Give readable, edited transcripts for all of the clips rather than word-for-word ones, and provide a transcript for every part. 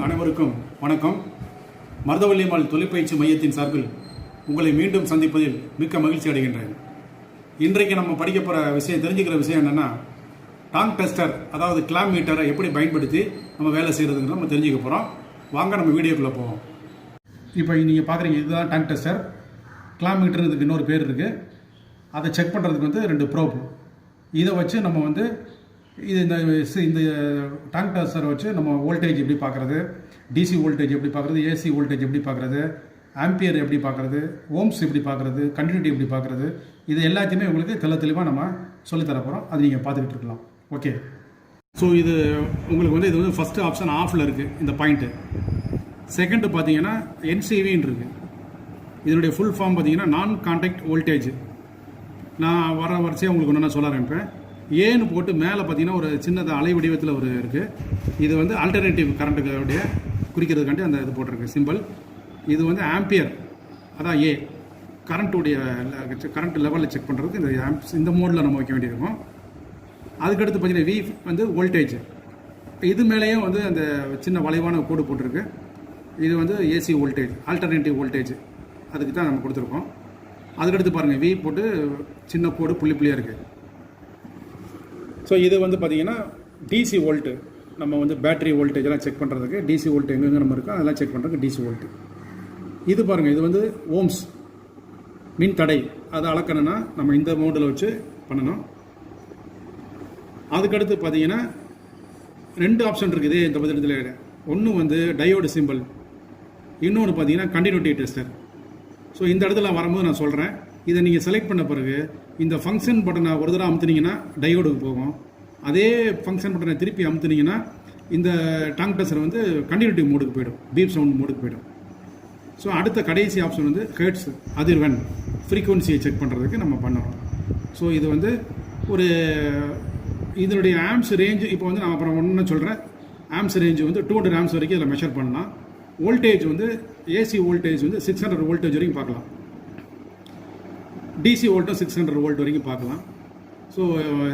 அனைவருக்கும் வணக்கம். மருதவள்ளியம்மாள் தொழிற்பயிற்சி மையத்தின் சார்பில் உங்களை மீண்டும் சந்திப்பதில் மிக்க மகிழ்ச்சி அடைகின்றேன். இன்றைக்கு நம்ம படிக்க போகிற தெரிஞ்சுக்கிற விஷயம் என்னென்னா, டாங் டெஸ்டர் அதாவது கிளாம் மீட்டரை எப்படி பயன்படுத்தி நம்ம வேலை செய்கிறதுங்கிற நம்ம தெரிஞ்சுக்க போகிறோம். வாங்க நம்ம வீடியோக்குள்ளே போவோம். இப்போ நீங்கள் பார்க்குறீங்க, இதுதான் டாங் டெஸ்டர். கிளாம் மீட்டருக்கு இன்னொரு பேர் இருக்குது. அதை செக் பண்ணுறதுக்கு வந்து 2 ப்ரோப். இதை வச்சு நம்ம இந்த டாங் டெஸ்டரை வச்சு நம்ம வோல்டேஜ் எப்படி பார்க்குறது, டிசி வோல்டேஜ் எப்படி பார்க்குறது, ஏசி வோல்டேஜ் எப்படி பார்க்குறது, ஆம்பியர் எப்படி பார்க்குறது, ஓம்ஸ் எப்படி பார்க்குறது, கண்டினியூட்டி எப்படி பார்க்குறது, இது எல்லாத்தையுமே உங்களுக்கு தெளிவாக நம்ம சொல்லித்தர போகிறோம். அது நீங்கள் பார்த்துக்கிட்டு இருக்கலாம். ஓகே. ஸோ இது உங்களுக்கு இது ஃபஸ்ட்டு ஆப்ஷன் ஆஃபில் இருக்குது, இந்த பாயிண்ட்டு. செகண்டு பார்த்தீங்கன்னா என்சிவின்னு இருக்குது. இதனுடைய ஃபுல் ஃபார்ம் பார்த்தீங்கன்னா நான் கான்டாக்ட் வோல்டேஜ். நான் வரிசையாக உங்களுக்கு ஒன்று சொல்ல ஆரம்பிப்பேன். ஏன்னு போட்டு மேலே பார்த்தீங்கன்னா ஒரு சின்னதாக அலை வடிவத்தில் ஒரு இருக்குது. இது ஆல்டர்னேட்டிவ் கரண்ட்டுடைய குறிக்கிறதுக்காண்டி அந்த இது போட்டிருக்கு சிம்பிள். இது ஆம்பியர், அதான் ஏ, கரண்ட் லெவலில் செக் பண்ணுறதுக்கு இந்த மோடில் நம்ம வைக்க வேண்டியிருக்கும். அதுக்கடுத்து பார்த்தீங்கன்னா வி வோல்டேஜ். இது மேலேயும் அந்த சின்ன வளைவான கோடு போட்டிருக்கு. இது ஏசி வோல்டேஜ், ஆல்டர்னேட்டிவ் வோல்டேஜ், அதுக்கு தான் நம்ம கொடுத்துருக்கோம். அதுக்கடுத்து பாருங்கள், வி போட்டு சின்ன கோடு புள்ளியாக இருக்குது. ஸோ இது பார்த்தீங்கன்னா டிசி வோல்ட்டு. நம்ம பேட்டரி வோல்டேஜெல்லாம் செக் பண்ணுறதுக்கு டிசி வோல்ட் எங்கெங்கே நம்ம இருக்கோ அதெல்லாம் செக் பண்ணுறதுக்கு டிசி வோல்ட்டு. இது பாருங்கள், இது ஓம்ஸ், மின் தடை. அதை அளக்கணும்னா நம்ம இந்த மோடில் வச்சு பண்ணணும். அதுக்கடுத்து பார்த்தீங்கன்னா 2 ஆப்ஷன் இருக்குது இந்த பத்திரத்தில். ஒன்று டயோடு சிம்பிள், இன்னொன்று பார்த்தீங்கன்னா கண்டினியூட்டி டெஸ்டர். ஸோ இந்த இடத்துல வரும்போது நான் சொல்கிறேன். இதை நீங்கள் செலக்ட் பண்ண பிறகு இந்த ஃபங்க்ஷன் பட்டனை ஒரு தடவை அமுத்துனீங்கன்னா டயோடுக்கு போகும். அதே ஃபங்க்ஷன் பட்டனை திருப்பி அமுத்துனீங்கன்னா இந்த டாங் டெஸ்டர் கண்டினியூட்டி மோடுக்கு போயிடும், பீப் சவுண்ட் மோடுக்கு போயிடும். ஸோ அடுத்த கடைசி ஆப்ஷன் ஹெர்ட்ஸ், அதிர்வெண், ஃப்ரீக்குவன்சியை செக் பண்ணுறதுக்கு நம்ம பண்ணுறோம். ஸோ இது ஒரு இதனுடைய ஆம்ஸ் ரேஞ்சு இப்போ நான் அப்புறம் ஒன்று சொல்கிறேன். ஆம்ஸ் ரேஞ்சு 200 ஆம்ஸ் வரைக்கும் இதில் மெஷர் பண்ணலாம். வோல்டேஜ் ஏசி வோல்டேஜ் 600 வோல்டேஜ் வரைக்கும் பார்க்கலாம். டிசி வோல்ட்டும் 600 வோல்ட் வரைக்கும் பார்க்கலாம். ஸோ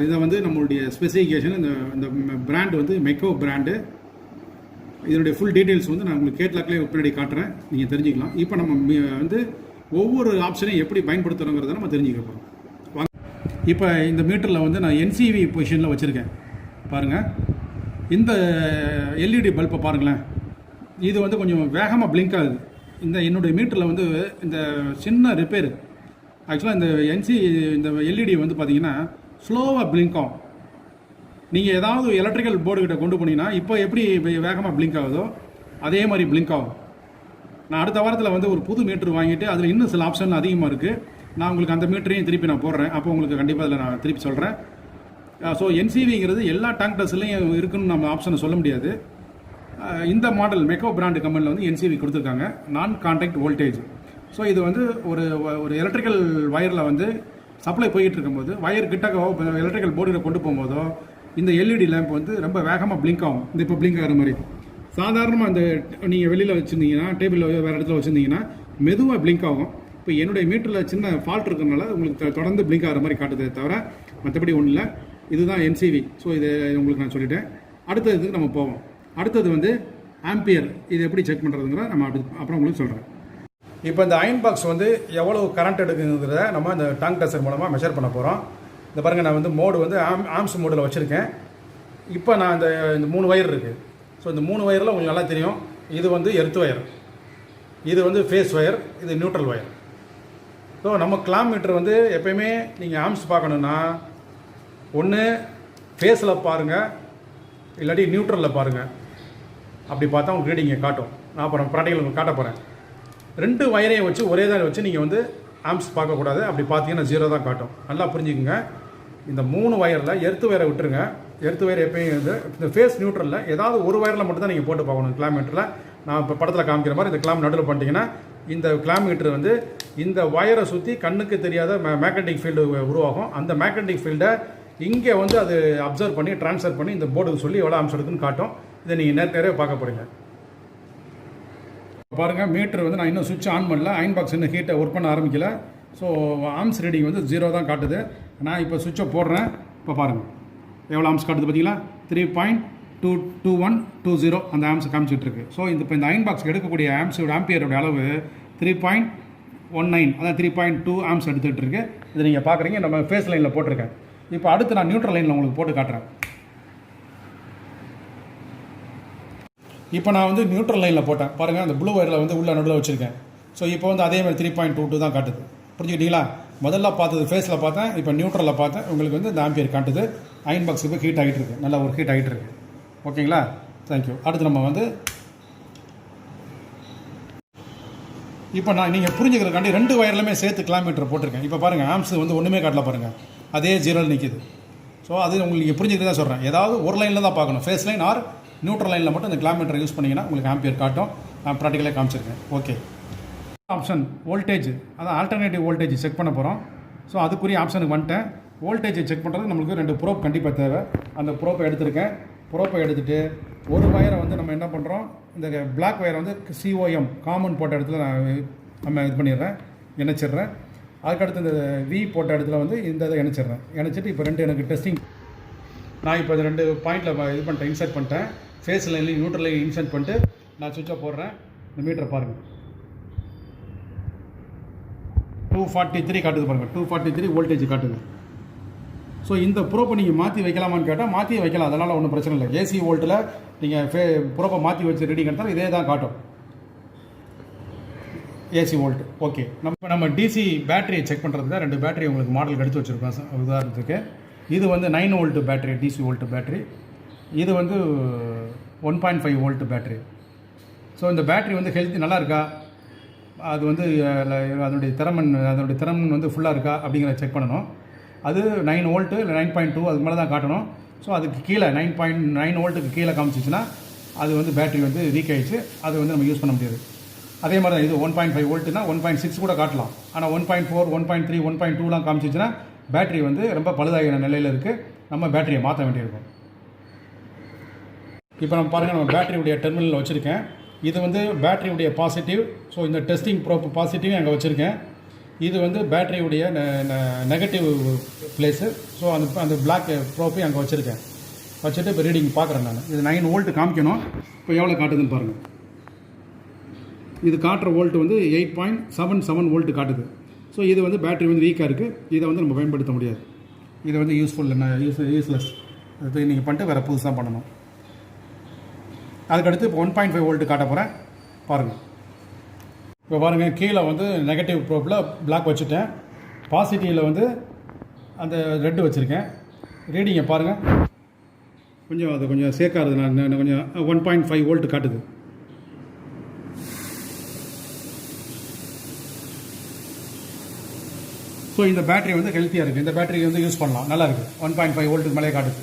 இதை நம்மளுடைய ஸ்பெசிஃபிகேஷன், இந்த பிராண்டு மெக்கோ பிராண்டு. இதனுடைய ஃபுல் டீட்டெயில்ஸ் நான் உங்களுக்கு கேட்லாக்லேயே பின்னாடி காட்டுறேன், நீங்கள் தெரிஞ்சுக்கலாம். இப்போ நம்ம ஒவ்வொரு ஆப்ஷனையும் எப்படி பயன்படுத்துகிறோங்கிறத நம்ம தெரிஞ்சுக்க போகிறோம். வாங்க. இப்போ இந்த மீட்டரில் நான் என்சிவி பொசிஷனில் வச்சுருக்கேன். பாருங்கள், இந்த எல்இடி பல்பை பாருங்களேன். இது கொஞ்சம் வேகமாக பிளிங்க் ஆகுது. என்னுடைய மீட்டரில் இந்த சின்ன ரிப்பேர். ஆக்சுவலாக இந்த எல்இடி பார்த்தீங்கன்னா ஸ்லோவாக பிளிங்க் ஆகும். நீங்கள் ஏதாவது எலக்ட்ரிக்கல் போர்டு கிட்ட கொண்டு போனீங்கன்னா இப்போ எப்படி வேகமாக பிளிங்க் ஆகுதோ அதே மாதிரி பிளிங்க் ஆகும். நான் அடுத்த வாரத்தில் ஒரு புது மீட்டர் வாங்கிட்டு அதில் இன்னும் சில ஆப்ஷன் அதிகமாக இருக்குது. நான் உங்களுக்கு அந்த மீட்டரையும் திருப்பி நான் போடுறேன். அப்போ உங்களுக்கு கண்டிப்பாக அதில் நான் திருப்பி சொல்கிறேன். ஸோ என்சிவிங்கிறது எல்லா டாங் டெஸ்ட்லையும் இருக்குன்னு நம்ம ஆப்ஷனை சொல்ல முடியாது. இந்த மாடல் மெக்கோ பிராண்டு கம்பெனியில் என்சிவி கொடுத்துருக்காங்க, நான் கான்டாக்ட் வோல்டேஜ். ஸோ இது ஒரு எலக்ட்ரிக்கல் வயரில் சப்ளை போய்கிட்டு இருக்கும்போது வயர் கிட்டக்கோ எலக்ட்ரிக்கல் போர்டில் கொண்டு போகும்போதோ இந்த எல்இடி லேம்ப் ரொம்ப வேகமாக பிளிங்க் ஆகும். இப்போ பிளிங்க் ஆகிற மாதிரி. சாதாரணமாக நீங்கள் வெளியில் வச்சுருந்தீங்கன்னா, டேபிளில் வேறு இடத்துல வச்சுருந்தீங்கன்னா மெதுவாக பிளிங்க் ஆகும். இப்போ என்னுடைய மீட்டரில் சின்ன ஃபால்ட் இருக்கிறதுனால உங்களுக்கு தொடர்ந்து பிளிங்க் ஆகிற மாதிரி காட்டுதே தவிர மற்றபடி ஒன்றும் இல்லை. இதுதான் என்சிவி. ஸோ இது உங்களுக்கு நான் சொல்லிட்டேன். அடுத்ததுக்கு நம்ம போவோம். அடுத்தது ஆம்பியர். இது எப்படி செக் பண்ணுறதுங்கிற நம்ம அப்புறம் உங்களுக்கு சொல்கிறேன். இப்போ இந்த அயன் பாக்ஸ் எவ்வளோ கரண்ட் எடுக்குங்கிறத நம்ம இந்த டாங் டெஸ்டர் மூலமாக மெஷர் பண்ண போகிறோம். இந்த பாருங்கள், நான் மோடு ஆம்ஸ் மோடில் வச்சுருக்கேன். இப்போ நான் இந்த 3 வயர் இருக்குது. ஸோ இந்த 3 வயரில் உங்களுக்கு நல்லா தெரியும். இது எர்த் வயர், இது ஃபேஸ் வயர், இது நியூட்ரல் வயர். ஸோ நம்ம கிளாம் மீட்டர் எப்போயுமே நீங்கள் ஆம்ஸ் பார்க்கணுன்னா ஒன்று ஃபேஸில் பாருங்கள், இல்லாட்டி நியூட்ரலில் பாருங்கள். அப்படி பார்த்தா உங்களுக்கு ரீடிங்கை காட்டும். நான் அப்புறம் ப்ராக்டிக்கல் உங்களுக்கு காட்ட போகிறேன். 2 வயரையும் வச்சு ஒரே தான் வச்சு நீங்கள் ஆம்ஸ் பார்க்கக்கூடாது. அப்படி பார்த்தீங்கன்னா 0 தான் காட்டும். நல்லா புரிஞ்சுக்குங்க. இந்த 3 வயரில் எர்த் வயரை விட்டுருங்க. எர்த் வயர் எப்பயும் இந்த ஃபேஸ் நியூட்ரலில் ஏதாவது ஒரு வயரில் மட்டும் தான் நீங்கள் போட்டு பார்க்கணும். கிளாம் மீட்டரில் நான் இப்போ படத்தில் காமிக்கிற மாதிரி இந்த கிளாம் நடுவில் பண்ணிட்டீங்கன்னா இந்த கிளாம் மீட்டர் இந்த வயரை சுற்றி கண்ணுக்கு தெரியாத மேக்னெட்டிக் ஃபீல்டு உருவாகும். அந்த மேக்னெட்டிக் ஃபீல்டை இங்கே அது அப்சர்வ் பண்ணி ட்ரான்ஸ்ஃபர் பண்ணி இந்த போர்டுக்கு சொல்லி எவ்வளோ ஆம்ஸ் எடுக்குன்னு காட்டும். இதை நீங்கள் நேரடியாக பார்க்க போகிறீங்க. பாருங்கள், மீட்டர் நான் இன்னும் சுவிட்ச் ஆன் பண்ணல. அயன் பாக்ஸ் இன்னும் ஹீட்டை ஒர்க் பண்ண ஆரம்பிக்கல. ஸோ ஆம்ஸ் ரீடிங் 0 தான் காட்டுது. நான் இப்போ சுவிட்சை போடுறேன். இப்போ பாருங்கள் எவ்வளோ ஆம்ஸ் காட்டுது பார்த்தீங்களா? 3.2 2120 அந்த ஆம்ஸ் காமிச்சிட்டு இருக்கு. ஸோ இப்போ இந்த அயன் பாக்ஸ் எடுக்கக்கூடிய ஆம்பியரோட அளவு 3.19, அதான் 3.2 ஆம்ஸ் எடுத்துகிட்டு இருக்கு. இது நீங்கள் பார்க்குறீங்க, நம்ம ஃபேஸ் லைனில் போட்டிருக்கேன். இப்போ அடுத்து நான் நியூட்ரல் லைனில் உங்களுக்கு போட்டு காட்டுறேன். இப்போ நான் வந்து நியூட்ரல் லைனில் போட்டேன் பாருங்கள், அந்த ப்ளூ ஒயரில் வந்து உள்ள நடுவில் வச்சுருக்கேன். ஸோ இப்போ வந்து அதே மாதிரி 3.22 தான் காட்டுது. புரிஞ்சுக்கிட்டீங்களா? முதல்ல பார்த்தது ஃபேஸில் பார்த்தேன், இப்போ நியூட்ரலில் பார்த்தேன். உங்களுக்கு வந்து இந்த ஆம்பியர் காட்டுது. அயன் பாக்ஸ் இப்போ ஹீட் ஆகிட்டு இருக்கு, நல்லா ஒரு ஹீட் ஆகிட்டு இருக்கு. ஓகேங்களா? தேங்க்யூ. அடுத்து நம்ம வந்து இப்போ நான் நீங்கள் புரிஞ்சுக்கிறதுக்காண்டி 2 வயர்லையுமே சேர்த்து கிலோமீட்டர் போட்டிருக்கேன். இப்போ பாருங்கள், ஆம்ஸ் வந்து ஒன்றுமே காட்டல பாருங்கள், அதே 0 நிற்கிது. ஸோ அது உங்களுக்கு நீங்கள் புரிஞ்சுக்கிறது தான் சொல்கிறேன். ஏதாவது ஒரு லைனில் தான் பார்க்கணும், ஃபேஸ் லைன் ஆர் நியூட்ரல் லைனில் மட்டும் இந்த கிலோமீட்டர் யூஸ் பண்ணிங்கன்னா உங்களுக்கு ஆம்பியர் காட்டும். நான் ப்ராக்டிக்கலாக காமிச்சிருக்கேன். ஓகே. ஆப்ஷன் வோல்டேஜ், அதான் ஆல்டர்னேட்டிவ் வோல்டேஜ் செக் பண்ண போகிறோம். ஸோ அதுக்குரிய ஆப்ஷனுக்கு வந்துட்டேன். வோல்டேஜை செக் பண்ணுறதுக்கு நம்மளுக்கு 2 ப்ரோப் கண்டிப்பாக தேவை. அந்த ப்ரோப்பை எடுத்திருக்கேன். ப்ரோப்பை எடுத்துகிட்டு ஒரு வயரை வந்து நம்ம என்ன பண்ணுறோம், இந்த பிளாக் வயரை வந்து COM காமன் போட்ட இடத்துல நம்ம இது பண்ணிடுறேன், இணைச்சிடுறேன். அதுக்கடுத்து இந்த V போட்ட இடத்துல வந்து இந்த இதை இணைச்சிடுறேன். இணைச்சிட்டு இப்போ 2 எனக்கு டெஸ்டிங், நான் இப்போ 2 பாயிண்டில் இது பண்ணிட்டேன், இன்சர்ட் பண்ணிட்டேன். ஃபேஸ் லைன்லையும் நியூட்ரல் லைன் இன்சர்ட் பண்ணிட்டு நான் சுவிட்சை போடுறேன். இந்த மீட்டரை பாருங்கள், 243 காட்டுது பாருங்கள், 243 வோல்டேஜ் காட்டுது. ஸோ இந்த ப்ரோப்பை நீங்கள் மாற்றி வைக்கலாமான்னு கேட்டால் மாற்றி வைக்கலாம், அதனால் ஒன்றும் பிரச்சனை இல்லை. AC வோல்ட்டில் நீங்கள் ப்ரோப்பை மாற்றி வச்சு ரீடிங் எடுத்தாலும் இதே தான் காட்டும், AC வோல்ட். ஓகே. நம்ம DC பேட்டரியை செக் பண்ணுறதுக்கு 2 பேட்டரி உங்களுக்கு மாடலுக்கு எடுத்து வச்சுருக்கோம். உதாரணத்துக்கு இது வந்து 9 volt battery, DC volt battery. இது வந்து 1.5 வோல்ட் பேட்டரி. ஸோ இந்த பேட்டரி வந்து ஹெல்த்தி நல்லா இருக்கா, அது வந்து அதனுடைய திறன் வந்து ஃபுல்லாக இருக்கா அப்படிங்கிறத செக் பண்ணணும். அது 9 வோல்ட்டு இல்லை 9.2 அதுக்கு மேலே தான் காட்டணும். ஸோ அதுக்கு கீழே 9.9 வோல்ட்டுக்கு கீழே காமிச்சிச்சுன்னா அது வந்து பேட்டரி வந்து வீக் ஆகிடுச்சு, அது வந்து நம்ம யூஸ் பண்ண முடியாது. அதே மாதிரி தான் இது 1.5 வோல்ட்டுனா 1.6 கூட காட்டலாம். ஆனால் 1.4, 1.3, 1.2லாம் காமிச்சிச்சுன்னா பேட்டரி வந்து ரொம்ப பழுதாகிற நிலையில் இருக்குது, நம்ம பேட்டரியை மாற்ற வேண்டியிருக்கும். இப்போ நம்ம பாருங்கள், நம்ம பேட்டரியுடைய டெர்மினலில் வச்சுருக்கேன். இது வந்து பேட்டரியுடைய பாசிட்டிவ். ஸோ இந்த டெஸ்டிங் ப்ரோப் பாசிட்டிவ் அங்கே வச்சுருக்கேன். இது வந்து பேட்டரியுடைய நெகட்டிவ் பிளேஸு. ஸோ அந்த பிளாக் ப்ரோப்பையும் அங்கே வச்சுருக்கேன். வச்சுட்டு இப்போ ரீடிங் பார்க்குறேன் நான். இது 9 வோல்ட் காமிக்கணும். இப்போ எவ்வளோ காட்டுதுன்னு பாருங்கள். இது காட்டுற வோல்ட் வந்து 8.77 வோல்ட் காட்டுது. ஸோ இது வந்து பேட்டரி வந்து வீக்காக இருக்குது, இதை வந்து நம்ம பயன்படுத்த முடியாது. இது வந்து யூஸ்லெஸ். அது நீங்கள் பண்ணிட்டு வேறு புதுசாக பண்ணணும். அதுக்கடுத்து இப்போ 1.5 வோல்ட் காட்ட போகிறேன், பாருங்கள். இப்போ பாருங்கள், கீழே வந்து நெகட்டிவ் ப்ரோப்பில் பிளாக் வச்சுட்டேன், பாசிட்டிவில் வந்து அந்த ரெட்டு வச்சுருக்கேன். ரீடிங்கை பாருங்கள், கொஞ்சம் சேர்க்காது. நான் கொஞ்சம் 1.5 வோல்ட் காட்டுது. ஸோ இந்த பேட்டரி வந்து ஹெல்த்தியாக இருக்குது, இந்த பேட்டரி வந்து யூஸ் பண்ணலாம், நல்லா இருக்குது. 1.5 வோல்ட்டுக்கு மேலே காட்டுது.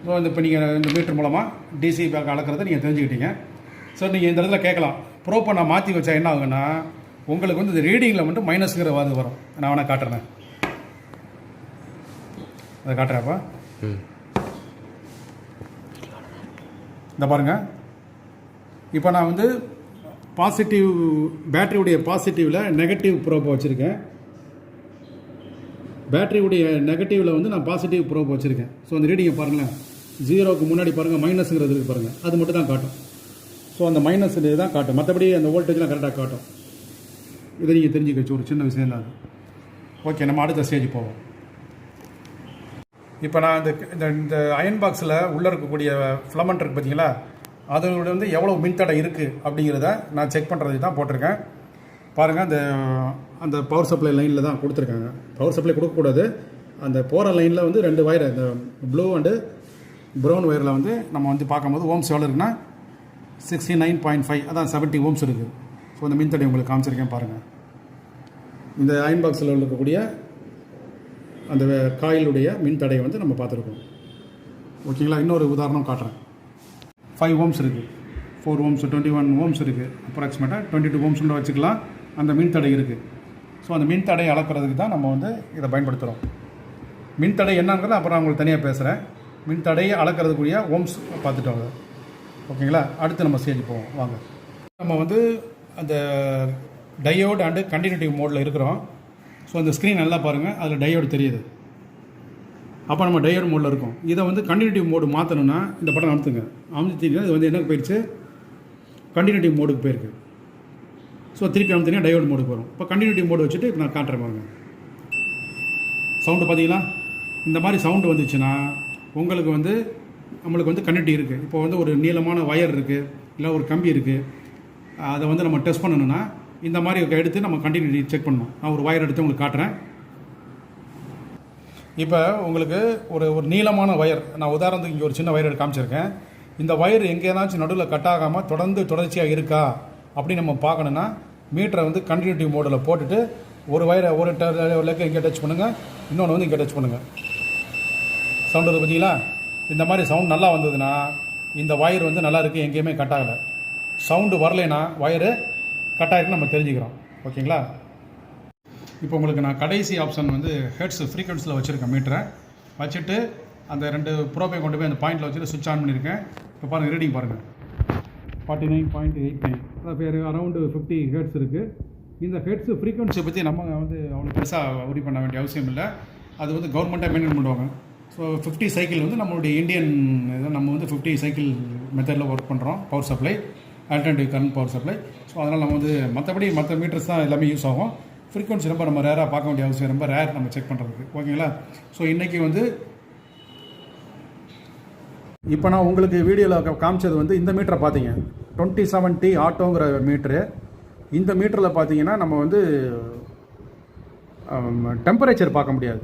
ஸோ இப்போ நீங்கள் இந்த மீட்டர் மூலமாக DC பேக் அளக்கிறத நீங்கள் தெரிஞ்சுக்கிட்டீங்க. ஸோ நீங்கள் இந்த இடத்துல கேட்கலாம், ப்ரோப்பை நான் மாற்றி வச்சா என்ன ஆகுன்னா உங்களுக்கு வந்து இந்த ரீடிங்கில் மட்டும் மைனஸுங்கிற வாது வரும். நான் வேணால் காட்டுறேன், அதை காட்டுறேன்ப்பா. இந்த பாருங்கள், இப்போ நான் வந்து பாசிட்டிவ் பேட்டரியுடைய பாசிட்டிவில் நெகட்டிவ் ப்ரோப்பை வச்சுருக்கேன். பேட்டரியுடைய நெகட்டிவில் வந்து நான் பாசிட்டிவ் ப்ரோப் வச்சுருக்கேன். ஸோ அந்த ரீடிங்கை பாருங்களேன், 0க்கு முன்னாடி பாருங்கள் மைனஸுங்கிறது இருக்குது பாருங்கள், அது மட்டும் தான் காட்டும். ஸோ அந்த மைனஸ் தான் காட்டும், மற்றபடி அந்த வோல்டேஜ்லாம் கரெக்டாக காட்டும். இதை நீங்கள் தெரிஞ்சுக்க வச்சு ஒரு சின்ன விஷயம் தான் அது. ஓகே, நம்ம அடுத்த ஸ்டேஜ் போவோம். இப்போ நான் இந்த அயன் பாக்ஸில் உள்ளே இருக்கக்கூடிய ஃபிலமெண்ட் இருக்குது பார்த்தீங்களா, அதோட வந்து எவ்வளோ மின்தடை இருக்குது அப்படிங்கிறத நான் செக் பண்ணுறதுக்கு தான் போட்டிருக்கேன். பாருங்கள், அந்த பவர் சப்ளை லைனில் தான் கொடுத்துருக்காங்க. பவர் சப்ளை கொடுக்கக்கூடாது, அந்த போகிற லைனில் வந்து 2 வயர், இந்த ப்ளூ அண்டு ப்ரௌன் வயரில் வந்து நம்ம வந்து பார்க்கும்போது ஓம்ஸ் எவ்வளோ இருக்குன்னா 69.5, அதான் 70 ஓம்ஸ் இருக்குது. ஸோ அந்த மின்தடை உங்களுக்கு காமிச்சிருக்கேன் பாருங்கள். இந்த அயன் பாக்ஸில் இருக்கக்கூடிய அந்த காயிலுடைய மின்தடையை வந்து நம்ம பார்த்துருக்கோம். ஓகேங்களா? இன்னொரு உதாரணம் காட்டுறேன். 5 ஓம்ஸ் இருக்குது, 4 ஓம்ஸ், 21 ஓம்ஸ் இருக்குது, அப்ராக்சிமேட்டாக 22 ஓம்ஸ்ன்னு வச்சுக்கலாம். அந்த மின்தடை இருக்குது. ஸோ அந்த மின்தடை அளக்கிறதுக்கு தான் நம்ம வந்து இதை பயன்படுத்துகிறோம். மின்தடை என்னங்கிறத அப்புறம் நான் உங்களுக்கு தனியாக பேசுகிறேன். மின்தடையை அளக்கிறதுக்குரிய ஓம்ஸ் பார்த்துட்டோம். ஓகேங்களா? அடுத்து நம்ம ஸ்டேஜ் போவோம் வாங்க. நம்ம வந்து அந்த டயோடு அண்டு கண்டினியூட்டிவ் மோடில் இருக்கிறோம். ஸோ அந்த ஸ்க்ரீன் நல்லா பாருங்கள், அதில் டயோடு தெரியுது. அப்போ நம்ம டயோட் மோடில் இருக்கும். இதை வந்து கண்டினியூட்டி மோடு மாற்றணும்னா இந்த பட்டன் அழுத்துங்க. அமுத்திட்டீங்கன்னா இது வந்து என்ன போயிடுச்சு, கண்டினியூட்டி மோடுக்கு போயிருக்கு. ஸோ திருப்பி அமுத்தினா டயோட் மோடுக்கு வரும். இப்போ கண்டினியூட்டி மோடு வச்சுட்டு இப்போ நான் காட்டுறேன் பாருங்க. சவுண்டு பார்த்தீங்களா, இந்த மாதிரி சவுண்டு வந்துச்சுன்னா உங்களுக்கு வந்து நம்மளுக்கு வந்து கண்டினியூட்டி இருக்குது. இப்போ வந்து ஒரு நீளமான ஒயர் இருக்குது, இல்லை ஒரு கம்பி இருக்குது, அதை வந்து நம்ம டெஸ்ட் பண்ணணும்னா இந்த மாதிரி எடுத்து நம்ம கண்டினியூட்டி செக் பண்ணணும். நான் ஒரு ஒயர் எடுத்து உங்களுக்கு காட்டுறேன். இப்போ உங்களுக்கு ஒரு நீளமான ஒயர், நான் உதாரணத்துக்கு இங்கே ஒரு சின்ன ஒயர் எடுத்து காமிச்சிருக்கேன். இந்த ஒயர் எங்கேனாச்சும் நடுவில் கட் ஆகாமல் தொடர்ச்சியாக இருக்கா அப்படின்னு நம்ம பார்க்கணுன்னா மீட்டரை வந்து கண்டினியூட்டி மோடில் போட்டுட்டு ஒரு ஒயரை ஒரு லெக்கை இங்கே டச் பண்ணுங்கள், இன்னொன்று வந்து இங்கே டச் பண்ணுங்கள். சவுண்டு வந்து பார்த்தீங்களா, இந்த மாதிரி சவுண்ட் நல்லா வந்ததுன்னா இந்த ஒயர் வந்து நல்லா இருக்குது, எங்கேயுமே கட் ஆகலை. சவுண்டு வரலைன்னா ஒயரு கட் ஆகிருக்குன்னு நம்ம தெரிஞ்சுக்கிறோம். ஓகேங்களா. இப்போ உங்களுக்கு நான் கடைசி ஆப்ஷன் வந்து ஹெர்ட்ஸ் ஃப்ரீக்வன்சியில் வச்சுருக்கேன். மீட்டரை வச்சுட்டு அந்த 2 ப்ரோப்பை கொண்டு போய் அந்த பாயிண்டில் வச்சுட்டு சுவிட்ச் ஆன் பண்ணியிருக்கேன். இப்போ பாருங்கள், ரீடிங் பாருங்கள், 49.89, அதாவது அரௌண்டு 50 ஹெர்ட்ஸ் இருக்குது. இந்த ஹெர்ட்ஸ் ஃப்ரீக்வன்சியை பற்றி நம்ம வந்து அவ்வளோ பெருசாக உரி பண்ண வேண்டிய அவசியம் இல்லை. அது வந்து கவர்மெண்ட்டாக மெயின்டைன் பண்ணுவாங்க. ஸோ 50 சைக்கிள் வந்து நம்மளுடைய இந்தியன் இதை நம்ம வந்து 50 சைக்கிள் மெத்தடில் ஒர்க் பண்ணுறோம். Power supply, alternative current power supply. So அதனால் நம்ம வந்து மற்ற மீட்டர்ஸ் தான் எல்லாமே யூஸ் ஆகும். ஃப்ரீக்வன்சி ரொம்ப நம்ம ரேராக பார்க்க வேண்டிய அவசியம், ரொம்ப ரேர் நம்ம செக் பண்ணுறதுக்கு. ஓகேங்களா. ஸோ இன்றைக்கி வந்து இப்போ நான் உங்களுக்கு வீடியோவில் காமிச்சது வந்து இந்த மீட்டரை பார்த்தீங்க, 27T ஆட்டோங்கிற மீட்ரு. இந்த மீட்டரில் பார்த்தீங்கன்னா நம்ம வந்து டெம்பரேச்சர் பார்க்க முடியாது,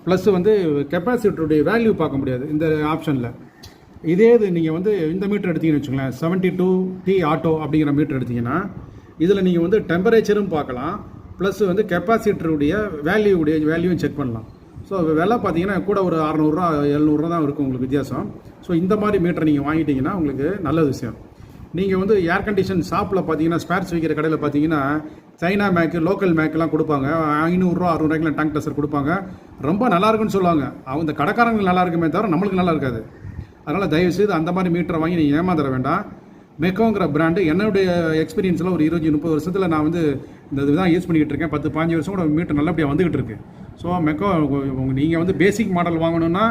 ப்ளஸ் வந்து கெப்பாசிட்டருடைய வேல்யூ பார்க்க முடியாது இந்த ஆப்ஷனில். இதே இது நீங்கள் வந்து இந்த மீட்டர் எடுத்தீங்கன்னு வச்சுங்களேன், 72T ஆட்டோ அப்படிங்கிற மீட்டர் எடுத்திங்கன்னா இதில் நீங்கள் வந்து டெம்பரேச்சரும் பார்க்கலாம், ப்ளஸ் வந்து கெப்பாசிட்டருடைய வேல்யூவும் செக் பண்ணலாம். ஸோ விலை பார்த்தீங்கன்னா கூட ஒரு 600 700 தான் இருக்கும் உங்களுக்கு வித்தியாசம். ஸோ இந்த மாதிரி மீட்டர் நீங்கள் வாங்கிட்டீங்கன்னா உங்களுக்கு நல்ல விஷயம். நீங்கள் வந்து ஏர் கண்டிஷன் ஷாப்பில் பார்த்தீங்கன்னா ஸ்பேர்ஸ் விற்கிற கடையில் பார்த்தீங்கன்னா சைனா மேக்கு, லோக்கல் மேக்கெலாம் கொடுப்பாங்க. 500 600 டேங்க் டெஸ்டர் கொடுப்பாங்க. ரொம்ப நல்லாயிருக்குன்னு சொல்லுவாங்க. அவங்க கடைக்காரங்களுக்கு நல்லா இருக்குமே தவிர நம்மளுக்கு நல்லா இருக்காது. அதனால் தயவுசெய்து அந்த மாதிரி மீட்டரை வாங்கி நீங்கள் ஏமாந்துட வேண்டாம். மெக்கோங்கிற பிராண்டு என்னுடைய எக்ஸ்பீரியன்ஸில் ஒரு 20-30 வருஷத்தில் நான் வந்து இந்த இதுதான் யூஸ் பண்ணிக்கிட்டு இருக்கேன். 10-15 வருஷம் கூட மீட்டர் நல்லபடியாக வந்துக்கிட்டு இருக்கு. ஸோ மெக்கோ நீங்கள் வந்து பேசிக் மாடல் வாங்கணுன்னா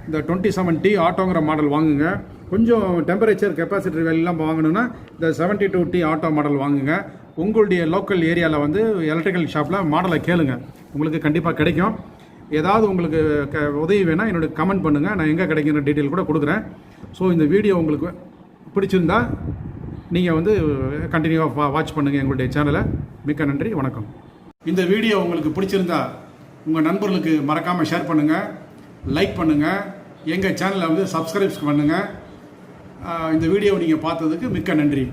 இந்த 27T ஆட்டோங்கிற மாடல் வாங்குங்க. கொஞ்சம் டெம்பரேச்சர் கெப்பாசிட்டர் வேலையெல்லாம் வாங்கணுன்னா இந்த 72T ஆட்டோ மாடல் வாங்குங்க. உங்களுடைய லோக்கல் ஏரியாவில் வந்து எலக்ட்ரிக்கல் ஷாப்பில் மாடலை கேளுங்க, உங்களுக்கு கண்டிப்பாக கிடைக்கும். ஏதாவது உங்களுக்கு உதவி வேணால் என்னோட கமெண்ட் பண்ணுங்கள், நான் எங்கே கிடைக்கிற டீட்டெயில் கூட கொடுக்குறேன். ஸோ இந்த வீடியோ உங்களுக்கு பிடிச்சிருந்தா நீங்கள் வந்து கண்டினியூவாக வாட்ச் பண்ணுங்கள் எங்களுடைய சேனலை. மிக்க நன்றி, வணக்கம். இந்த வீடியோ உங்களுக்கு பிடிச்சிருந்தா உங்கள் நண்பர்களுக்கு மறக்காமல் ஷேர் பண்ணுங்கள், லைக் பண்ணுங்கள், எங்கள் சேனலை வந்து சப்ஸ்கிரைப் பண்ணுங்கள். இந்த வீடியோவை நீங்கள் பார்த்ததுக்கு மிக்க நன்றி.